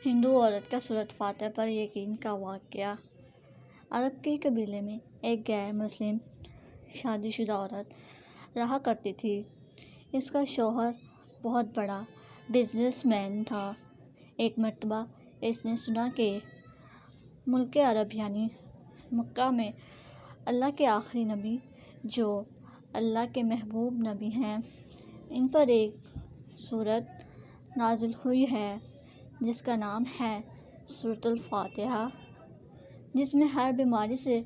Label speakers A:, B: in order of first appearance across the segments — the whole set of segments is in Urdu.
A: ہندو عورت کا سورۃ فاتحہ پر یقین کا واقعہ۔ عرب کے قبیلے میں ایک غیر مسلم شادی شدہ عورت رہا کرتی تھی۔ اس کا شوہر بہت بڑا بزنس مین تھا۔ ایک مرتبہ اس نے سنا کہ ملک عرب یعنی مکہ میں اللہ کے آخری نبی جو اللہ کے محبوب نبی ہیں، ان پر ایک سورت نازل ہوئی ہے جس کا نام ہے سورۃ الفاتحہ، جس میں ہر بیماری سے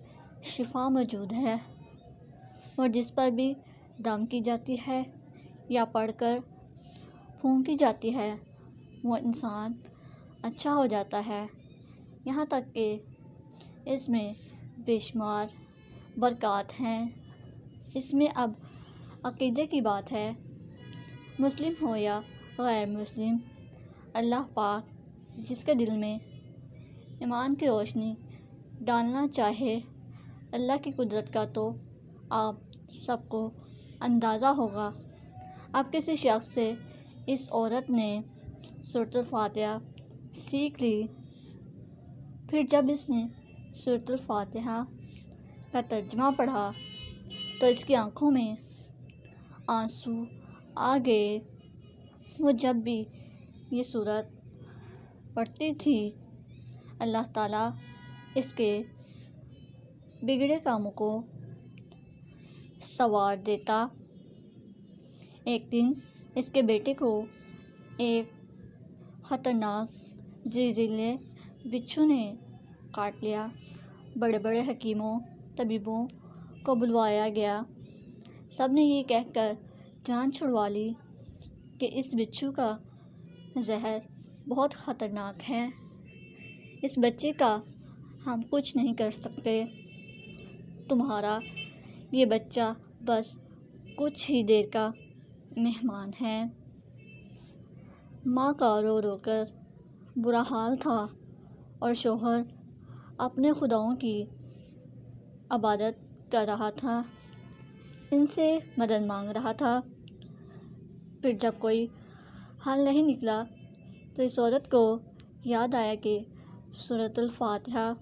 A: شفا موجود ہے، اور جس پر بھی دم کی جاتی ہے یا پڑھ کر پھونکی جاتی ہے وہ انسان اچھا ہو جاتا ہے۔ یہاں تک کہ اس میں بے شمار برکات ہیں۔ اس میں اب عقیدے کی بات ہے، مسلم ہو یا غیر مسلم، اللہ پاک جس کے دل میں ایمان کی روشنی ڈالنا چاہے۔ اللہ کی قدرت کا تو آپ سب کو اندازہ ہوگا۔ اب کسی شخص سے اس عورت نے سورۃ الفاتحہ سیکھ لی۔ پھر جب اس نے سورۃ الفاتحہ کا ترجمہ پڑھا تو اس کی آنکھوں میں آنسو آ گئے۔ وہ جب بھی یہ سورت پڑھتی تھی، اللہ تعالیٰ اس کے بگڑے کاموں کو سنوار دیتا۔ ایک دن اس کے بیٹے کو ایک خطرناک زہریلے بچھو نے کاٹ لیا۔ بڑے بڑے حکیموں طبیبوں کو بلوایا گیا۔ سب نے یہ کہہ کر جان چھڑوا لی کہ اس بچھو کا زہر بہت خطرناک ہے، اس بچے کا ہم کچھ نہیں کر سکتے، تمہارا یہ بچہ بس کچھ ہی دیر کا مہمان ہے۔ ماں کا رو رو کر برا حال تھا اور شوہر اپنے خداؤں کی عبادت کر رہا تھا، ان سے مدد مانگ رہا تھا۔ پھر جب کوئی حل نہیں نکلا تو اس عورت کو یاد آیا کہ سورۃ الفاتحہ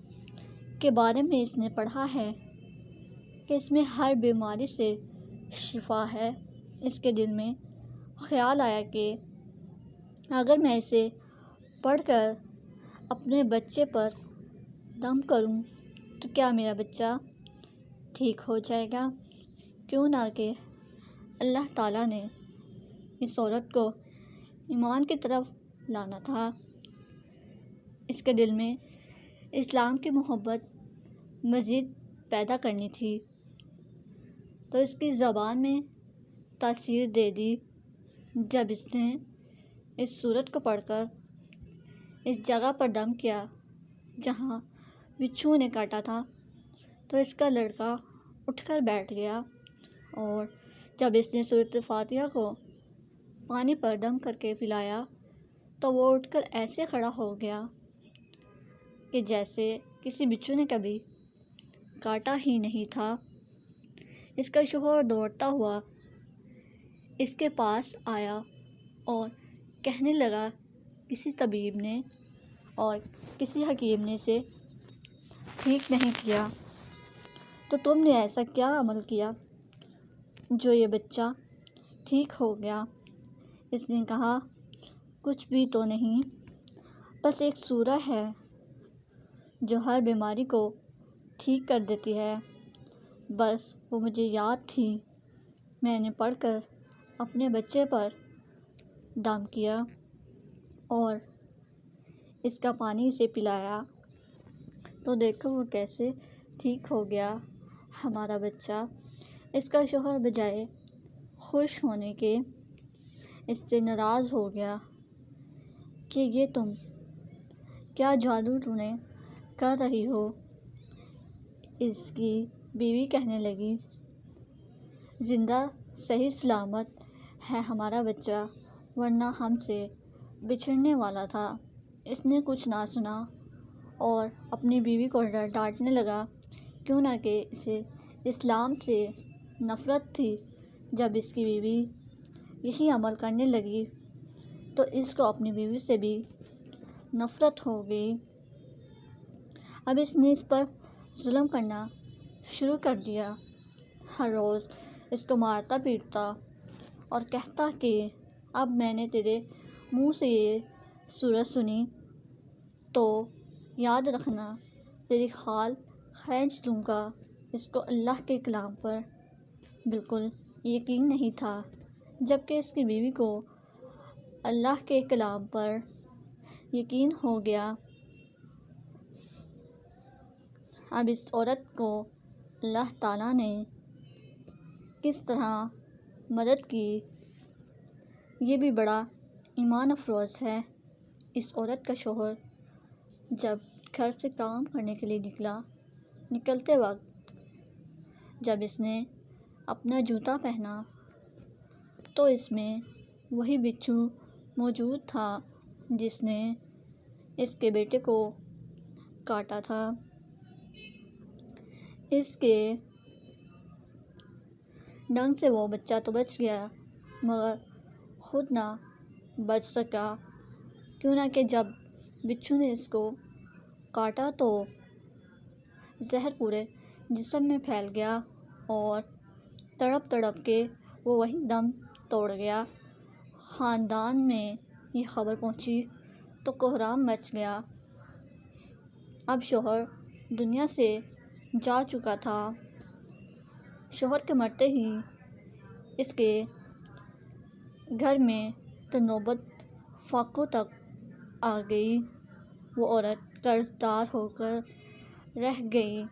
A: کے بارے میں اس نے پڑھا ہے کہ اس میں ہر بیماری سے شفا ہے۔ اس کے دل میں خیال آیا کہ اگر میں اسے پڑھ کر اپنے بچے پر دم کروں تو کیا میرا بچہ ٹھیک ہو جائے گا؟ کیوں نہ کہ اللہ تعالیٰ نے اس عورت کو ایمان کی طرف لانا تھا، اس کے دل میں اسلام کی محبت مزید پیدا کرنی تھی، تو اس کی زبان میں تاثیر دے دی۔ جب اس نے اس سورت کو پڑھ کر اس جگہ پر دم کیا جہاں بچھو نے کاٹا تھا تو اس کا لڑکا اٹھ کر بیٹھ گیا، اور جب اس نے سورۃ الفاتحہ کو پانی پر دم کر کے پلایا تو وہ اٹھ کر ایسے کھڑا ہو گیا کہ جیسے کسی بچھو نے کبھی کاٹا ہی نہیں تھا۔ اس کا شوہر دوڑتا ہوا اس کے پاس آیا اور کہنے لگا، کسی طبیب نے اور کسی حکیم نے اسے ٹھیک نہیں کیا، تو تم نے ایسا کیا عمل کیا جو یہ بچہ ٹھیک ہو گیا؟ اس نے کہا، کچھ بھی تو نہیں، بس ایک سورہ ہے جو ہر بیماری کو ٹھیک کر دیتی ہے، بس وہ مجھے یاد تھی، میں نے پڑھ کر اپنے بچے پر دم کیا اور اس کا پانی اسے پلایا، تو دیکھو وہ کیسے ٹھیک ہو گیا ہمارا بچہ۔ اس کا شوہر بجائے خوش ہونے کے اس سے ناراض ہو گیا کہ یہ تم کیا جادو ٹونے کر رہی ہو؟ اس کی بیوی کہنے لگی، زندہ صحیح سلامت ہے ہمارا بچہ، ورنہ ہم سے بچھڑنے والا تھا۔ اس نے کچھ نہ سنا اور اپنی بیوی کو ڈانٹنے لگا، کیوں نہ کہ اسے اسلام سے نفرت تھی۔ جب اس کی بیوی یہی عمل کرنے لگی تو اس کو اپنی بیوی سے بھی نفرت ہو گئی۔ اب اس نے اس پر ظلم کرنا شروع کر دیا، ہر روز اس کو مارتا پیٹتا اور کہتا کہ اب میں نے تیرے منہ سے یہ صورت سنی تو یاد رکھنا، تیری کھال کھینچ لوں گا۔ اس کو اللہ کے کلام پر بالکل یقین نہیں تھا، جبکہ اس کی بیوی کو اللہ کے کلام پر یقین ہو گیا۔ اب اس عورت کو اللہ تعالیٰ نے کس طرح مدد کی، یہ بھی بڑا ایمان افروز ہے۔ اس عورت کا شوہر جب گھر سے کام کرنے کے لیے نکلتے وقت جب اس نے اپنا جوتا پہنا تو اس میں وہی بچھو موجود تھا جس نے اس کے بیٹے کو کاٹا تھا۔ اس کے ڈنگ سے وہ بچہ تو بچ گیا مگر خود نہ بچ سکا، کیوں نہ کہ جب بچھو نے اس کو کاٹا تو زہر پورے جسم میں پھیل گیا اور تڑپ تڑپ کے وہ وہیں دم توڑ گیا۔ خاندان میں یہ خبر پہنچی تو کوہرام مچ گیا۔ اب شوہر دنیا سے جا چکا تھا۔ شوہر کے مرتے ہی اس کے گھر میں تو نوبت فاقوں تک آ گئی۔ وہ عورت قرض دار ہو کر رہ گئی۔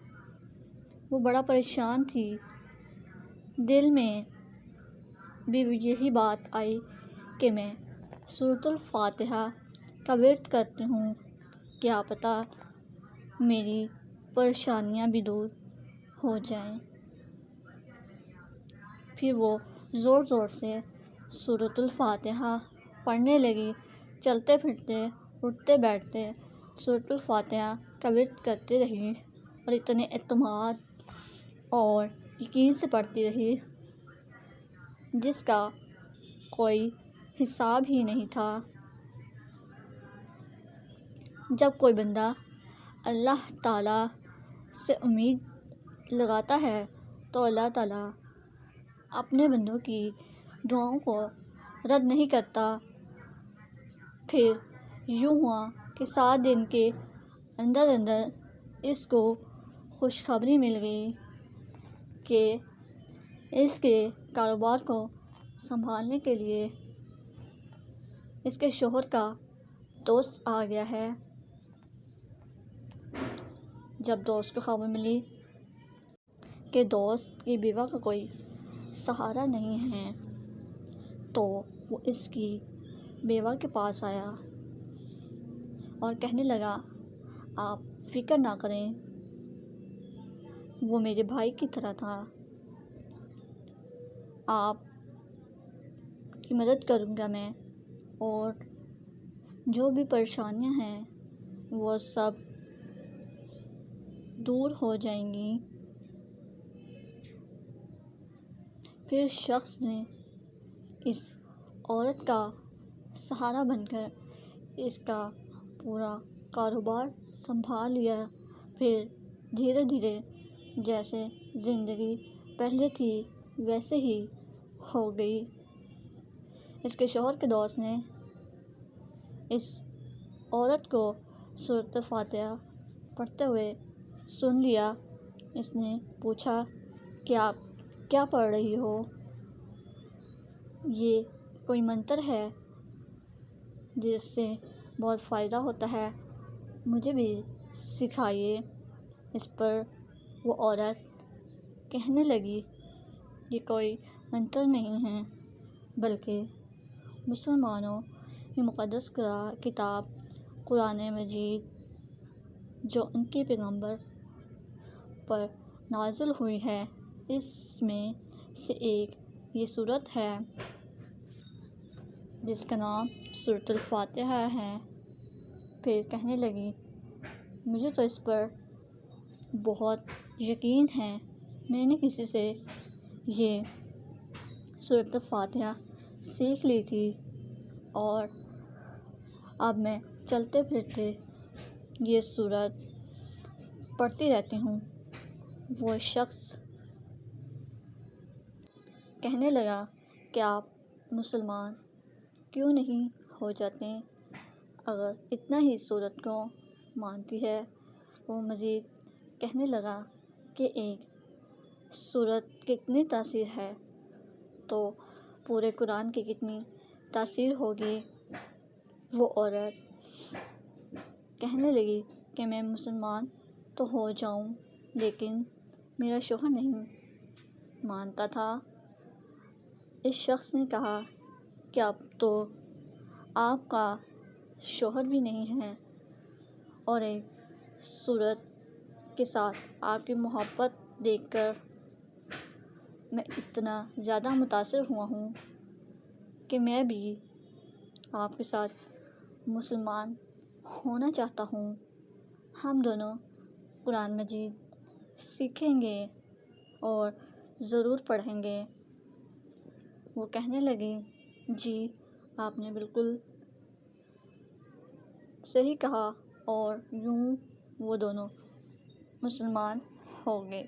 A: وہ بڑا پریشان تھی۔ دل میں بھی یہی بات آئی کہ میں سورۃ الفاتحہ کا ورد کرتی ہوں، کیا پتہ میری پریشانیاں بھی دور ہو جائیں۔ پھر وہ زور زور سے سورۃ الفاتحہ پڑھنے لگی، چلتے پھرتے اٹھتے بیٹھتے سورۃ الفاتحہ کا ورد کرتی رہی اور اتنے اعتماد اور یقین سے پڑھتی رہی جس کا کوئی حساب ہی نہیں تھا۔ جب کوئی بندہ اللہ تعالیٰ سے امید لگاتا ہے تو اللہ تعالیٰ اپنے بندوں کی دعاؤں کو رد نہیں کرتا۔ پھر یوں ہوا کہ 7 دن کے اندر اندر اس کو خوشخبری مل گئی کہ اس کے کاروبار کو سنبھالنے کے لیے اس کے شوہر کا دوست آ گیا ہے۔ جب دوست کو خبر ملی کہ دوست کی بیوہ کا کوئی سہارا نہیں ہے تو وہ اس کی بیوہ کے پاس آیا اور کہنے لگا، آپ فکر نہ کریں، وہ میرے بھائی کی طرح تھا، آپ کی مدد کروں گا میں، اور جو بھی پریشانیاں ہیں وہ سب دور ہو جائیں گی۔ پھر شخص نے اس عورت کا سہارا بن کر اس کا پورا کاروبار سنبھال لیا۔ پھر دھیرے دھیرے جیسے زندگی پہلے تھی ویسے ہی ہو گئی۔ اس کے شوہر کے دوست نے اس عورت کو سورۃ الفاتحہ پڑھتے ہوئے سن لیا۔ اس نے پوچھا کہ آپ کیا پڑھ رہی ہو؟ یہ کوئی منتر ہے جس سے بہت فائدہ ہوتا ہے، مجھے بھی سکھائیے۔ اس پر وہ عورت کہنے لگی، یہ کوئی منتر نہیں ہے بلکہ مسلمانوں کی مقدس کتاب قرآن مجید جو ان کے پیغمبر پر نازل ہوئی ہے، اس میں سے ایک یہ سورت ہے جس کا نام سورۃ الفاتحہ ہے۔ پھر کہنے لگی، مجھے تو اس پر بہت یقین ہے، میں نے کسی سے یہ سورۃ الفاتحہ سیکھ لی تھی اور اب میں چلتے پھرتے یہ سورت پڑھتی رہتی ہوں۔ وہ شخص کہنے لگا کہ آپ مسلمان کیوں نہیں ہو جاتے اگر اتنا ہی سورت کو مانتی ہے؟ وہ مزید کہنے لگا کہ ایک سورت کتنی تاثیر ہے تو پورے قرآن کی کتنی تاثیر ہوگی۔ وہ عورت کہنے لگی کہ میں مسلمان تو ہو جاؤں لیکن میرا شوہر نہیں مانتا تھا۔ اس شخص نے کہا کہ اب تو آپ کا شوہر بھی نہیں ہے اور ایک سورت کے ساتھ آپ کی محبت دیکھ کر میں اتنا زیادہ متاثر ہوا ہوں کہ میں بھی آپ کے ساتھ مسلمان ہونا چاہتا ہوں۔ ہم دونوں قرآن مجید سیکھیں گے اور ضرور پڑھیں گے۔ وہ کہنے لگی جی آپ نے بالکل صحیح کہا، اور یوں وہ دونوں مسلمان ہو گئے۔